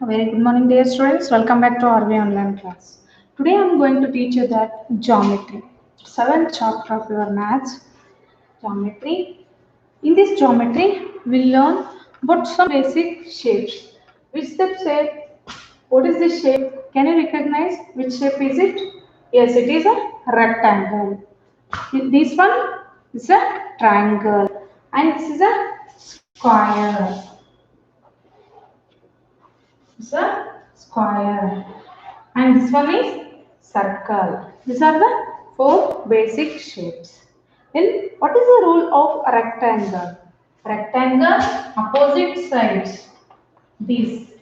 A very good morning, dear students. Welcome back to RV online class. Today I am going to teach you that geometry, 7th chapter of your maths, geometry. In this geometry, we'll learn about some basic shapes. Which step shape? What is this shape? Can you recognize which shape is it? Yes, it is a rectangle. This one is a triangle, and this is a square. It's a square. And this one is circle. These are the four basic shapes. Then what is the rule of rectangle? Rectangle opposite sides. These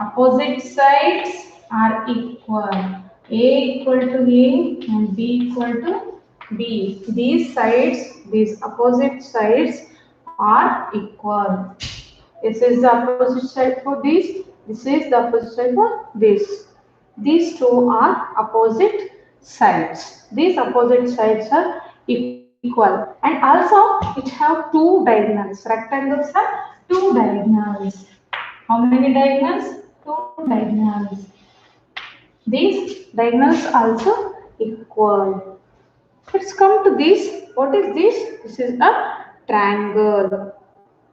opposite sides are equal. A equal to A and B equal to B. These sides, these opposite sides are equal. This is the opposite side for this. This is the opposite side for this. These two are opposite sides. These opposite sides are equal. And also it have two diagonals. Rectangles have two diagonals. How many diagonals? Two diagonals. These diagonals also equal. Let's come to this. What is this? This is a triangle.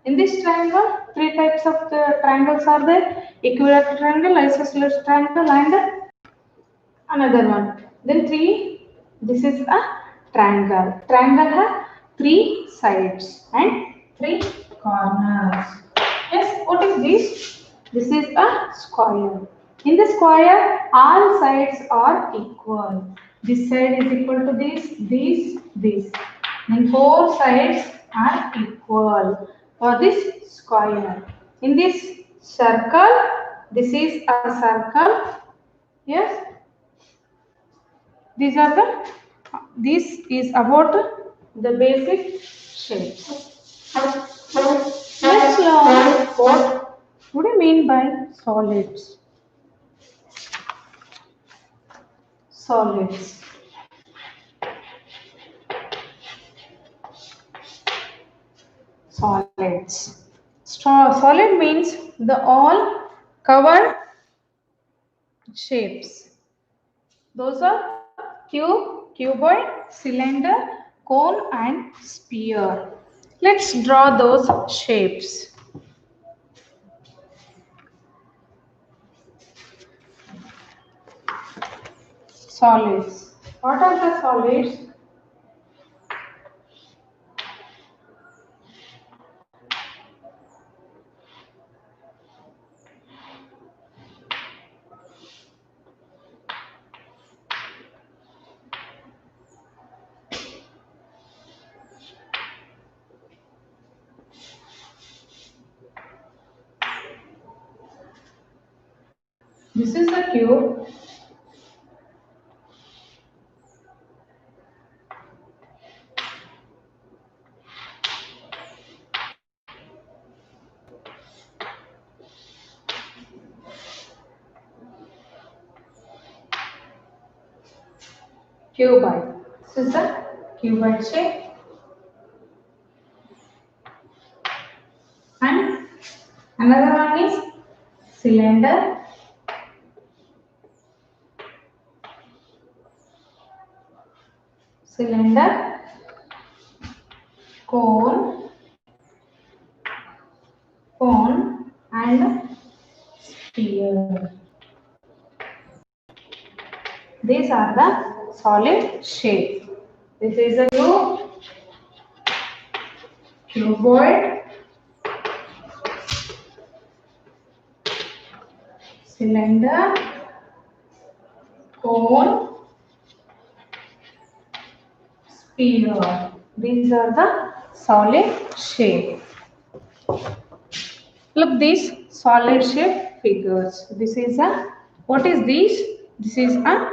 In this triangle, three types of the triangles are there: equilateral triangle, isosceles triangle, and another one. Then three. This is a triangle. Triangle has three sides and three corners. Yes, what is this? This is a square. In the square, all sides are equal. This side is equal to this. And four sides are equal for this square. In this circle, this is a circle. Yes, these are the. This is about the basic shapes. Let's learn what do you mean by solids? Solids. Solids. Solid means the all covered shapes. Those are cube, cuboid, cylinder, cone and sphere. Let's draw those shapes. Solids. What are the solids? This is a cube. Cuboid. This is the cuboid shape. And another one is cylinder. Cylinder, cone, and sphere. These are the solid shape. This is a cube, cuboid, cylinder, cone, sphere. These are the solid shape. Look these solid shape figures. This is a, what is this? This is a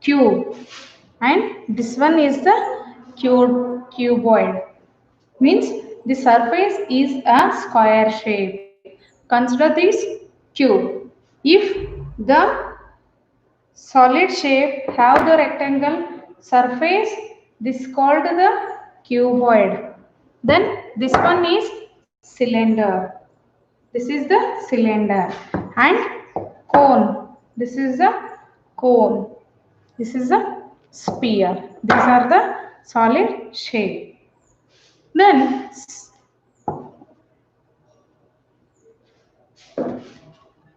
cube, and this one is the cuboid. Means the surface is a square shape. Consider this cube. If the solid shape have the rectangle surface, this called the cuboid. Then this one is cylinder. This is the cylinder. and cone. This is a cone. This is a sphere. These are the solid shape. Then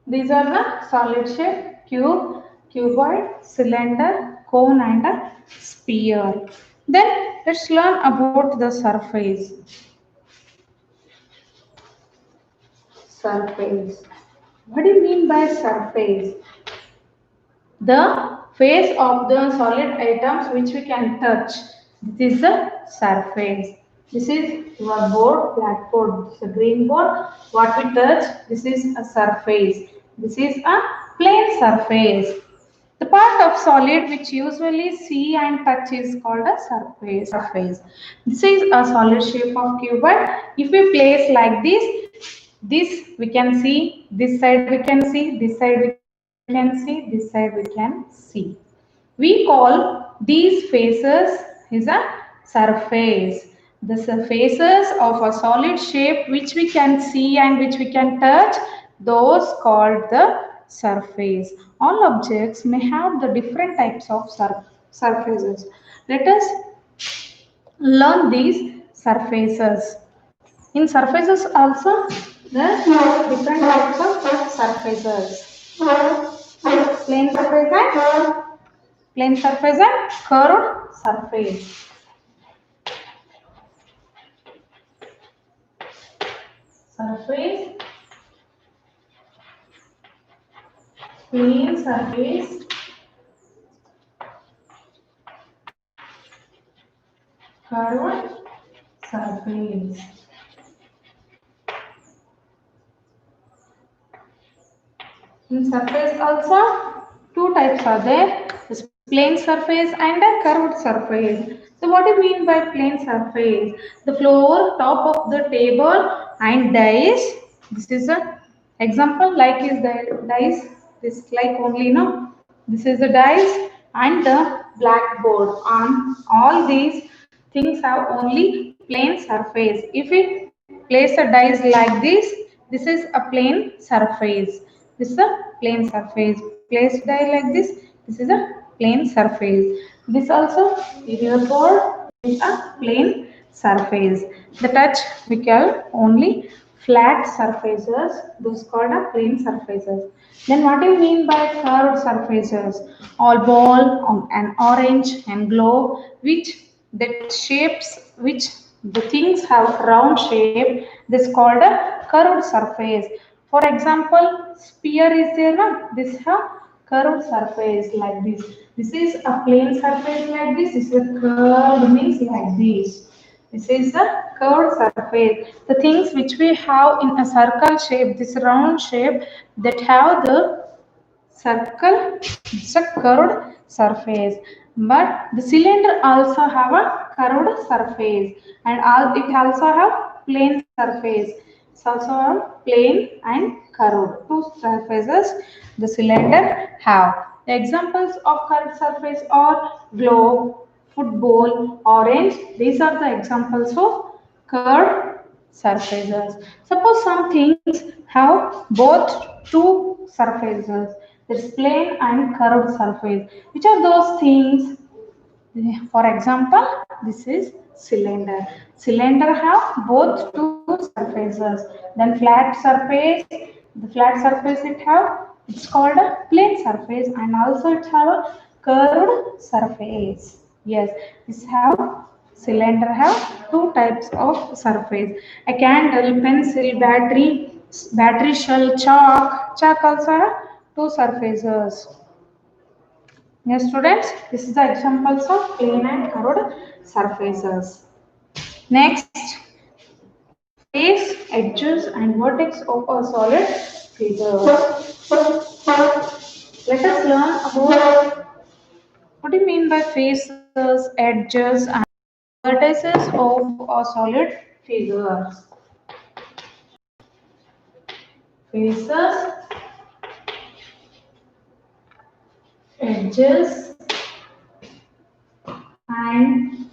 these are the solid shape: cube, cuboid, cylinder, cone, and a sphere. Then let's learn about the surface. Surface. What do you mean by surface? The face of the solid items which we can touch. This is the surface. This is your board, blackboard. This is a green board. What we touch, this is a surface. This is a plain surface. The part of solid which usually see and touch is called a surface. This is a solid shape of cuboid. If we place like this we can see, this side we can see, this side we can see, this side we can see. We call these faces is a surface. The surfaces of a solid shape which we can see and which we can touch, those called the surface. All objects may have the different types of surfaces. Let us learn these surfaces. In surfaces also, there are different types of surfaces. Plain surface and curved surface. Surface, plain surface, curved surface. In surface also, two types are there: this plain surface and a curved surface. So what do you mean by plain surface? The floor, top of the table and dice. This is a example, like is the dice. This like only no. This is the dice and the blackboard. On all these things have only plain surface. If we place a dice like this is a plain surface. This is a plain surface. Place die like this is a plain surface. This also interior board is a plain surface. The touch we call only flat surfaces. Those called a plain surfaces. Then what do you mean by curved surfaces? All ball and orange and globe, which that shapes which the things have round shape. This called a curved surface. For example, sphere is there na? This have curved surface like this. This is a plain surface like this. This is a curved means like this. This is the curved surface. The things which we have in a circle shape, this round shape, that have the circle, it's a curved surface. But the cylinder also have a curved surface, and it also have plain surface. It's also have plain and curved. Two surfaces the cylinder have. The examples of curved surface are globe, football, orange. These are the examples of curved surfaces. Suppose some things have both two surfaces. There's plain and curved surface. Which are those things? For example, this is cylinder. Cylinder have both two surfaces. Then flat surface. The flat surface it's called a plain surface, and also it have a curved surface. Yes, this have cylinder have two types of surface: a candle, pencil, battery shell, chalk also have two surfaces. Yes, students, this is the examples of plain and curved surfaces. Next, face, edges, and vertex of a solid figure. Let us learn about what do you mean by faces, edges, and vertices of a solid figure. Faces, edges, and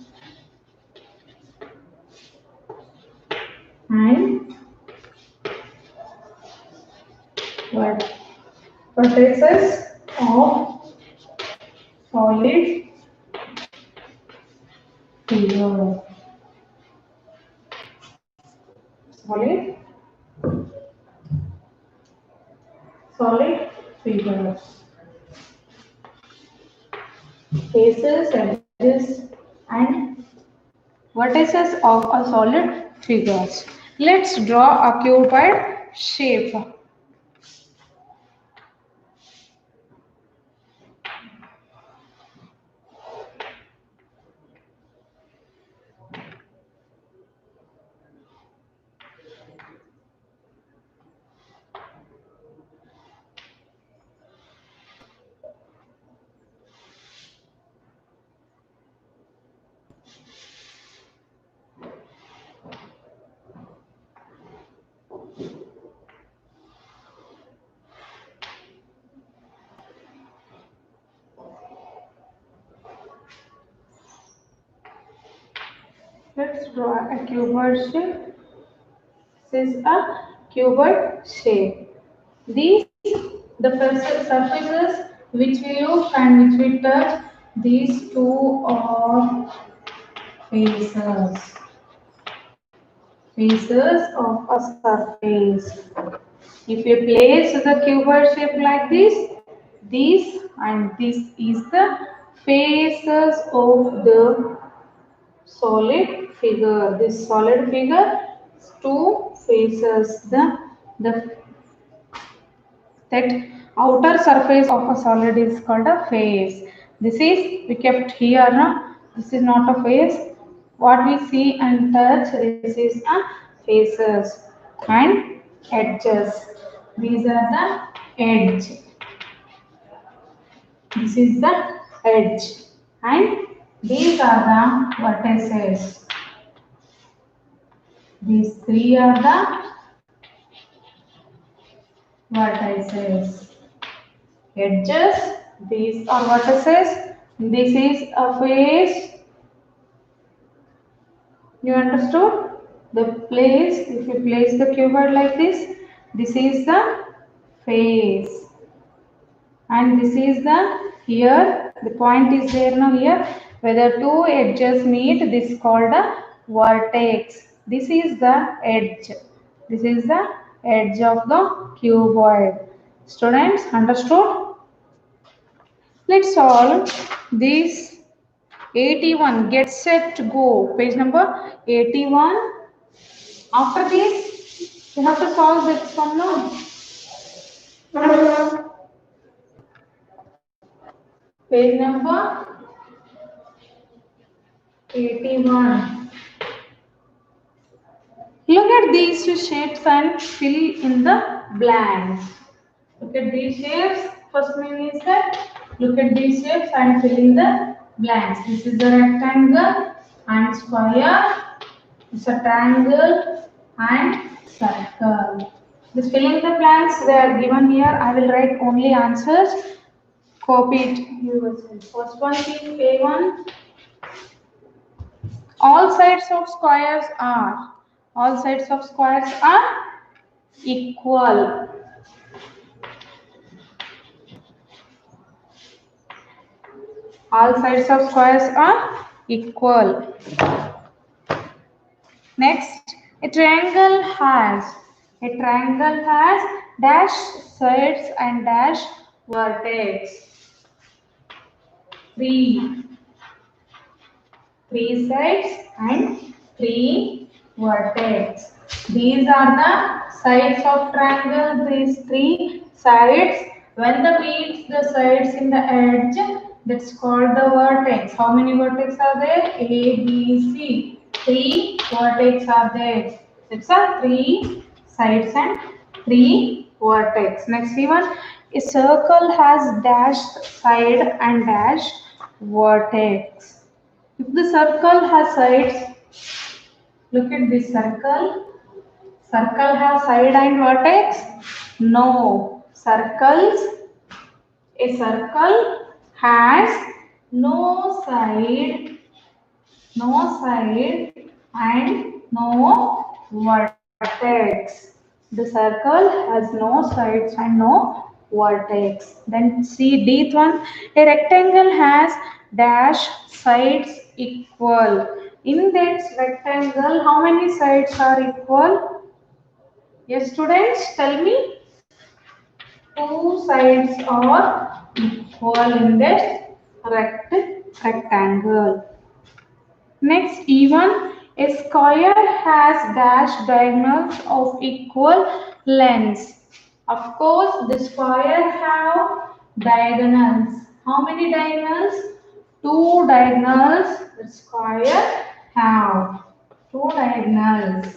vertices vertices of solid figure. Solid figures. Faces, edges, and vertices of a solid figures. Let's draw a cuboid shape. Let's draw a cuboid shape. This is a cuboid shape. These, the surfaces which we use and which we touch, these two are faces. Faces of a surface. If you place the cuboid shape like this, and this is the faces of the solid figure. This solid figure, two faces. The that outer surface of a solid is called a face. This is we kept here. No? This is not a face. What we see and touch, this is a faces and edges. These are the edge. This is the edge, and these are the vertices. These three are the vertices. Edges, these are vertices. This is a face. You understood? The place, if you place the cuboid like this is the face. And this is the, here, the point is there now here. Whether two edges meet, this is called a vertex. This is the edge. This is the edge of the cuboid. Students, understood? Let's solve this 81. Get set go. Page number 81. After this, you have to solve this one now. Page number 81. Look at these two shapes and fill in the blanks. Look at these shapes. First name is that. Look at these shapes and fill in the blanks. This is the rectangle and square. It's a triangle and circle. This fill in the blanks they are given here. I will write only answers. Copy it yourself. First one is A1. All sides of squares are equal. All sides of squares are equal. Next, a triangle has dash sides and dash vertex. Three sides and three vertex. These are the sides of triangle. These three sides. When the meets the sides in the edge, that's called the vertex. How many vertex are there? A, B, C. Three vertex are there. That's a three sides and three vertex. Next one. A circle has dashed side and dash vertex. If the circle has sides, look at this circle. Circle has side and vertex? No. A circle has no side and no vertex. The circle has no sides and no vertex. Then see D one, a rectangle has dash sides equal. In that rectangle, how many sides are equal? Yes, students, tell me. Two sides are equal in this rectangle. Next, even a square has dash diagonals of equal lengths. Of course, the square have diagonals. How many diagonals? Two diagonals. The square have two diagonals.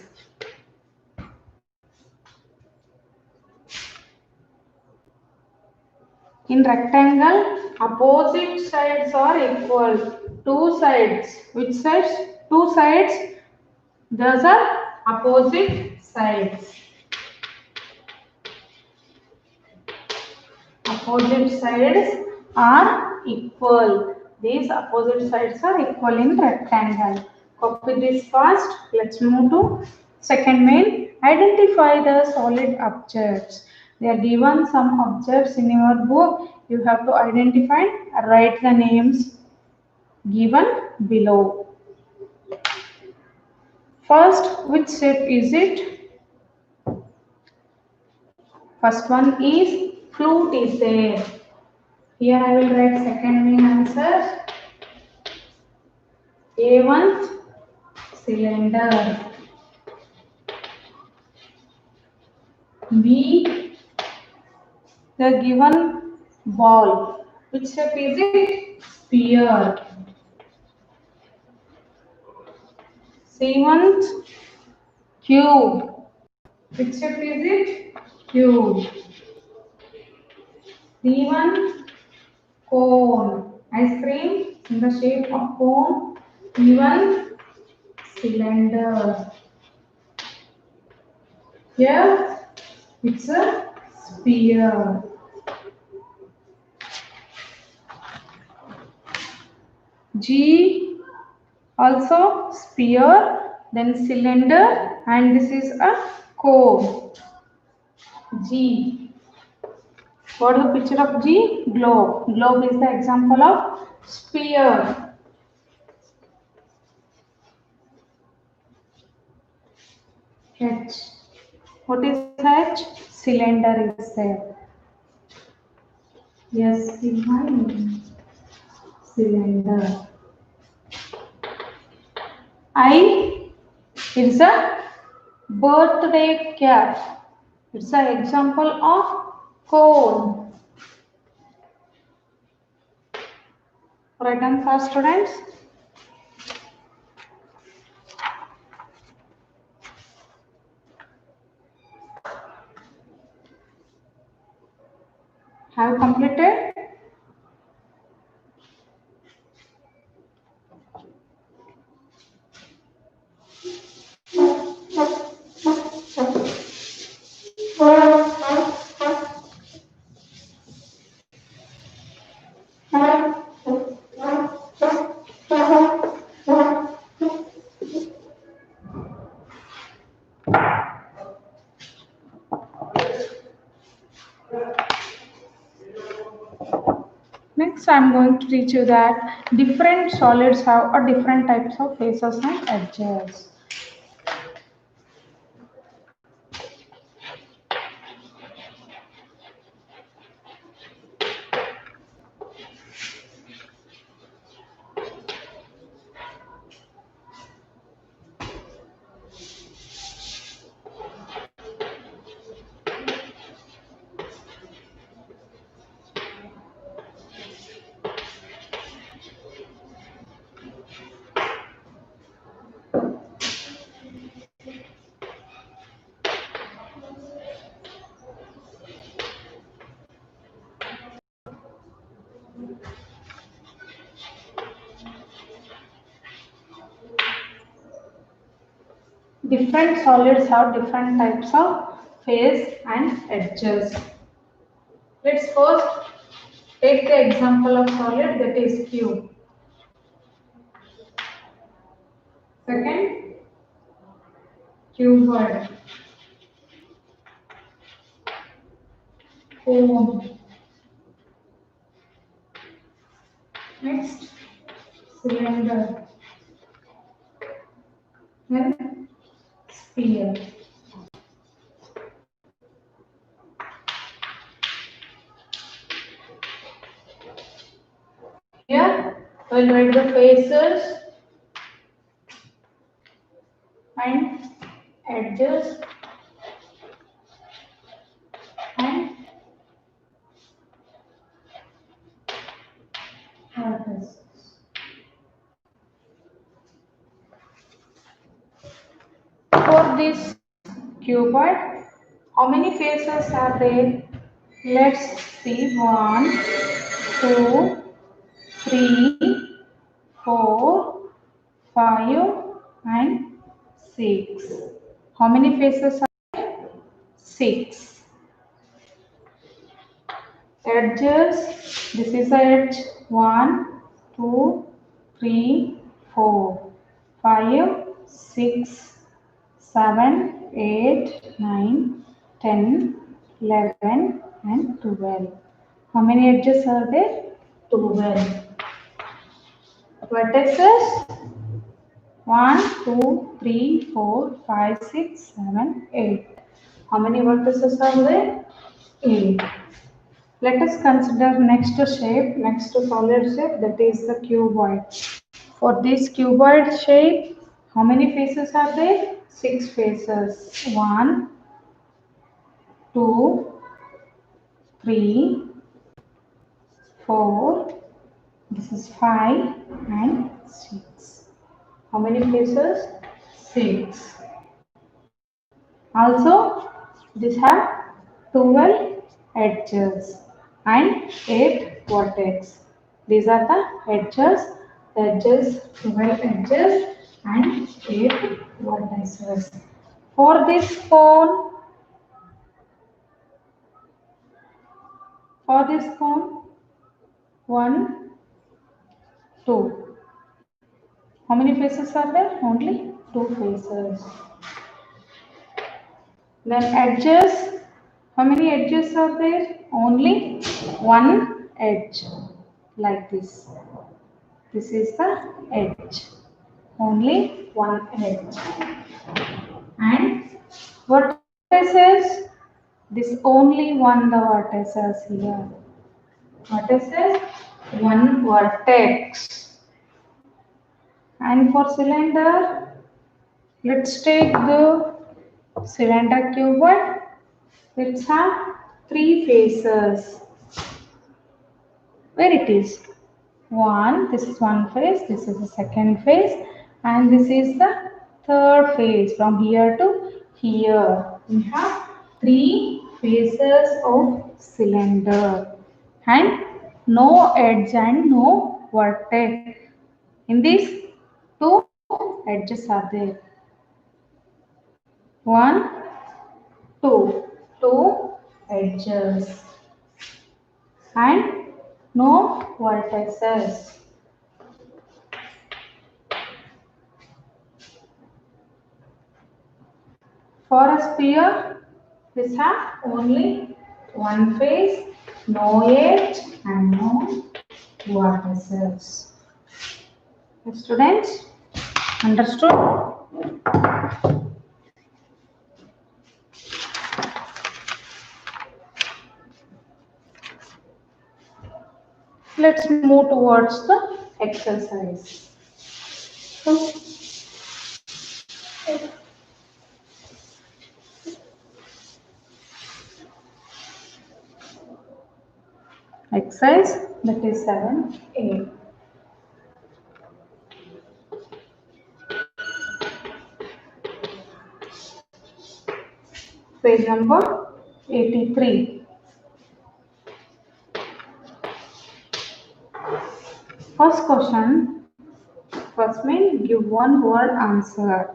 In rectangle, opposite sides are equal. Two sides. Which sides? Two sides. Those are opposite sides. Opposite sides are equal. These opposite sides are equal in rectangle. Copy this fast. Let's move to second main. Identify the solid objects. They are given some objects in your book. You have to identify, write the names given below. First, which shape is it? First one is flute is there. Here I will write second main answer. A1 cylinder. B the given ball. Which shape is it? Sphere. C1 cube. Which shape is it? Cube. D1 cone. Ice cream in the shape of cone. D1 cylinder. Here it's a sphere. G also sphere, then cylinder, and this is a cone. G. What is the picture of G? Globe. Globe is the example of sphere. H. What is H? Cylinder is there. Yes, behind cylinder. I. It's a birthday cap. It's an example of cone. Write down fast, students. Have completed? Next, I am going to teach you that different solids have a different types of faces and edges. Different solids have different types of face and edges. Let's first take the example of solid, that is cube. Second, cuboid. cone. Next, cylinder. Then sphere. Here, we'll write the faces and edges and vertices. For this cuboid, how many faces are there? Let's see. 1, 2, 3, 4, 5, and 6. How many faces are there? 6. Edges, this is the edge. 1, 2, 3, 4, 5, 6, 7, 8, 9, 10, 11, and 12. How many edges are there? 12. Vertices, 1, 2, 3, 4, 5, 6, 7, 8. How many vertices are there? 8. Let us consider next shape, next solid shape, that is the cuboid. For this cuboid shape, how many faces are there? 6 faces. 1, 2, 3, 4, this is 5 and 6. How many faces? 6. Also, this have 12 edges and 8 vertex. These are the edges, 12 edges and 8 vertices. For this cone, 1, 2. How many faces are there? Only 2 faces. Then edges, how many edges are there? Only 1 edge, like this. This is the edge. Only 1 edge. And vertices, this only one the vertices here. Vertices, 1 vertex. And for cylinder, let's take the cylinder cuboid. Let's have 3 faces. Where it is? 1, this is 1 face, this is the second face, and this is the third face. From here to here, we have 3 faces of cylinder and no edge and no vertex. In these 2 edges are there. 1, 2, 2 edges and no vertices. For a sphere, this have only 1 face, no edge and no vertices. Students, understood? Let's move towards the exercise. So, exercise that is 7A. Page number 83. First question. First mean give one word answer.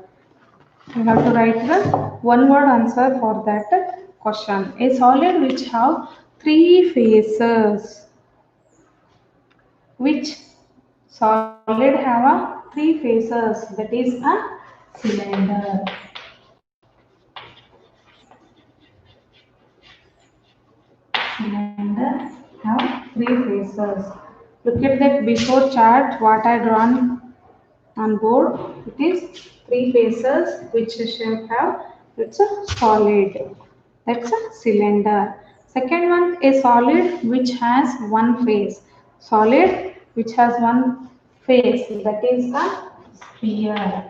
You have to write the one word answer for that question. A solid which have 3 faces. Which solid have a 3 faces? That is a cylinder. three faces. Look at that before chart what I drawn on board. It is three faces which shape have. It's a solid. That's a cylinder. Second one, a solid which has one face. Solid which has one face. That is a sphere.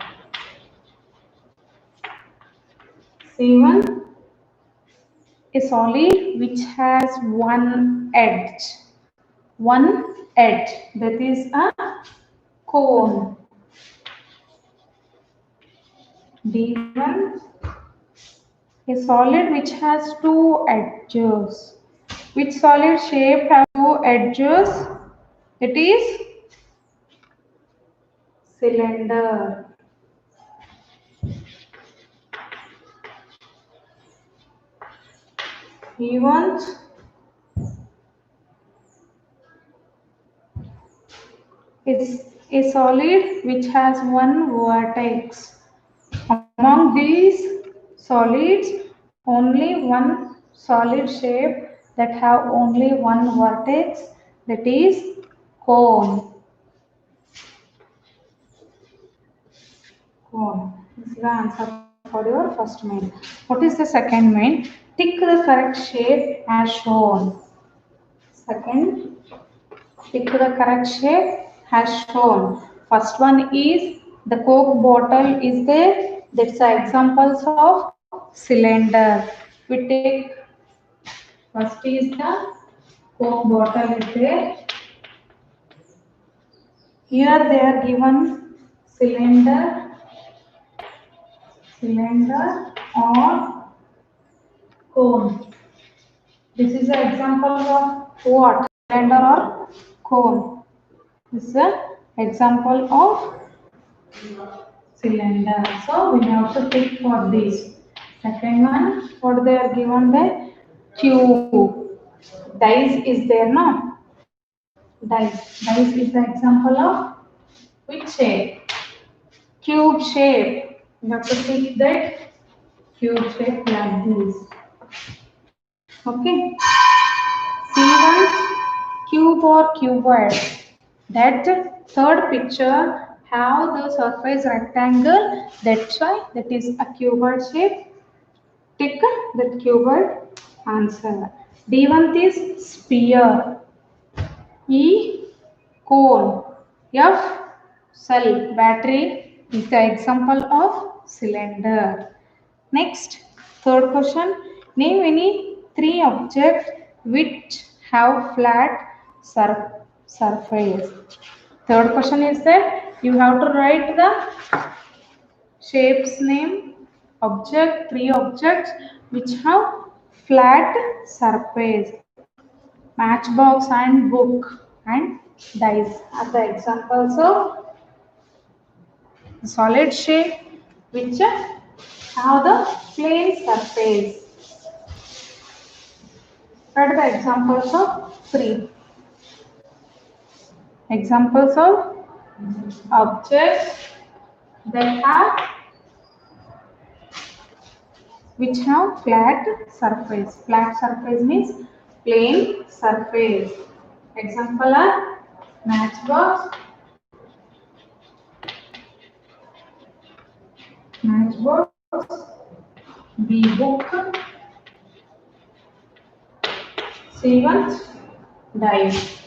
C1, a solid which has one edge. One edge. That is a cone. D1, a solid which has two edges. Which solid shape have two edges? It is cylinder. E1 is a solid which has one vertex. Among these solids, only one solid shape that have only one vertex, that is cone. Cone. This is the answer for your first main. What is the second main? Tick the correct shape as shown. Second, pick the correct shape as shown. First one is the Coke bottle is there. That's the examples of cylinder. We take first is the Coke bottle is there. Here they are given cylinder, cylinder or cone. This is an example of what? Cylinder or cone. This is an example of cylinder. So we have to pick for this. Second one, what they are given the cube. Dice is there, no? Dice. Dice is the example of which shape? Cube shape. You have to pick that cube shape like this. Okay. C1, cube or cuboid. That third picture have the surface rectangle. That's why that is a cuboid shape. Tick that cuboid answer. D1 is sphere. E cone. F cell battery is the example of cylinder. Next, third question. Name any three objects which have flat surface. Third question is that you have to write the shapes name, object, three objects which have flat surface. Matchbox and book and dice are the examples of solid shape which have the plane surface. What are the examples of three? Examples of objects that have which have flat surface. Flat surface means plane surface. Example are matchbox, B book, C1 dice.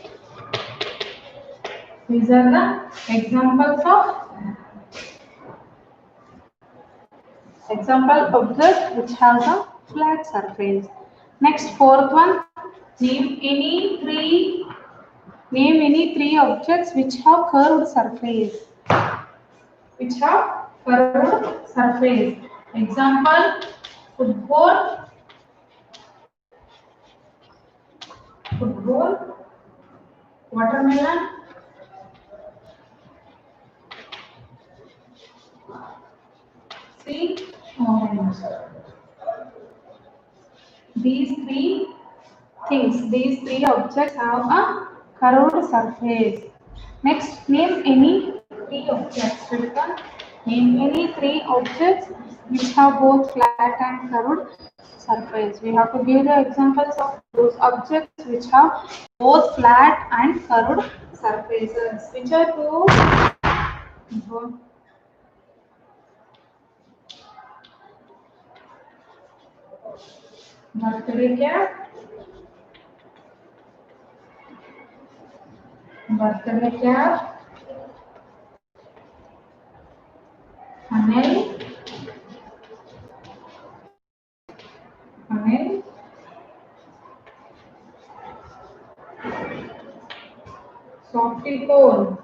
These are the examples of example object which has a flat surface. Next, fourth one, name any three objects which have curved surface. Which have curved surface. Example, football, watermelon, C, orange. These three things, these three objects have a curved surface. Next, name any three objects. Name any three objects which have both flat and curved surface. We have to give the examples of those objects which have both flat and curved surfaces. Which are those? Birthday cap, birthday cap, funnel, funnel, softy cone,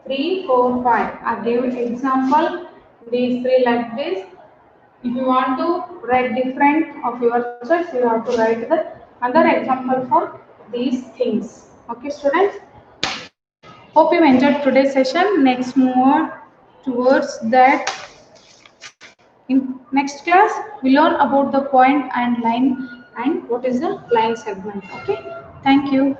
3, 4, 5. I gave example these three like this. If you want to write different of your choice, you have to write the other example for these things. Okay, students. Hope you enjoyed today's session. Next, move on towards that. In next class, we learn about the point and line and what is the line segment. Okay. Thank you.